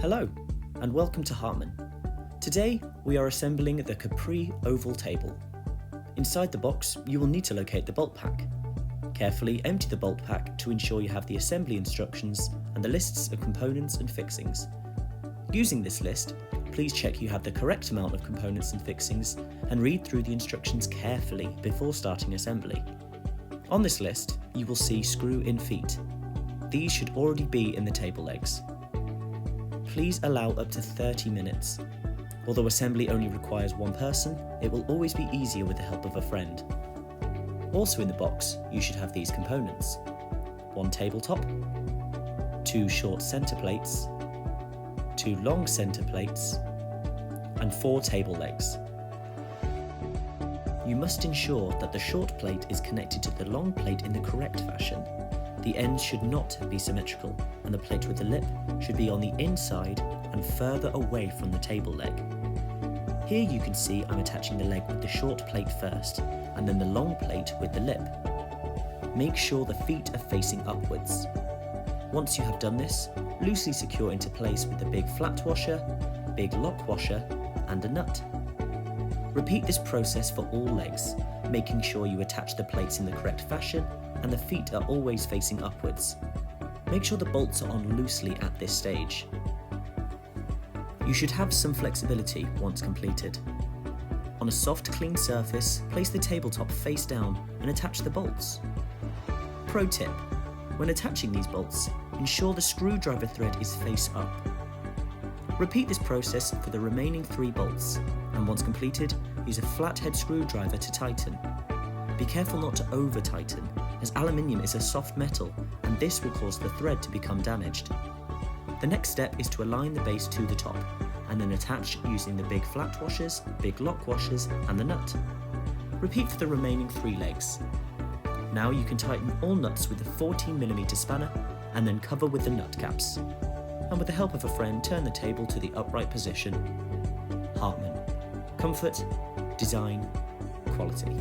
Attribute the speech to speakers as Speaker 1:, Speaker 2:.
Speaker 1: Hello, and welcome to Hartman. Today, we are assembling the Capri oval table. Inside the box, you will need to locate the bolt pack. Carefully empty the bolt pack to ensure you have the assembly instructions and the lists of components and fixings. Using this list, please check you have the correct amount of components and fixings and read through the instructions carefully before starting assembly. On this list, you will see screw-in feet. These should already be in the table legs. Please allow up to 30 minutes. Although assembly only requires one person, it will always be easier with the help of a friend. Also in the box, you should have these components: one tabletop, two short center plates, two long center plates, and 4 table legs. You must ensure that the short plate is connected to the long plate in the correct fashion. The ends should not be symmetrical, and the plate with the lip should be on the inside and further away from the table leg. Here you can see I'm attaching the leg with the short plate first, and then the long plate with the lip. Make sure the feet are facing upwards. Once you have done this, loosely secure into place with the big flat washer, big lock washer, and a nut. Repeat this process for all legs, making sure you attach the plates in the correct fashion and the feet are always facing upwards. Make sure the bolts are on loosely at this stage. You should have some flexibility once completed. On a soft, clean surface, place the tabletop face down and attach the bolts. Pro tip: when attaching these bolts, ensure the screwdriver thread is face up. Repeat this process for the remaining 3 bolts, and once completed, use a flathead screwdriver to tighten. Be careful not to over-tighten, as aluminium is a soft metal and this will cause the thread to become damaged. The next step is to align the base to the top, and then attach using the big flat washers, big lock washers, and the nut. Repeat for the remaining 3 legs. Now you can tighten all nuts with a 14mm spanner and then cover with the nut caps. And with the help of a friend, turn the table to the upright position. Hartman. Comfort, design, quality.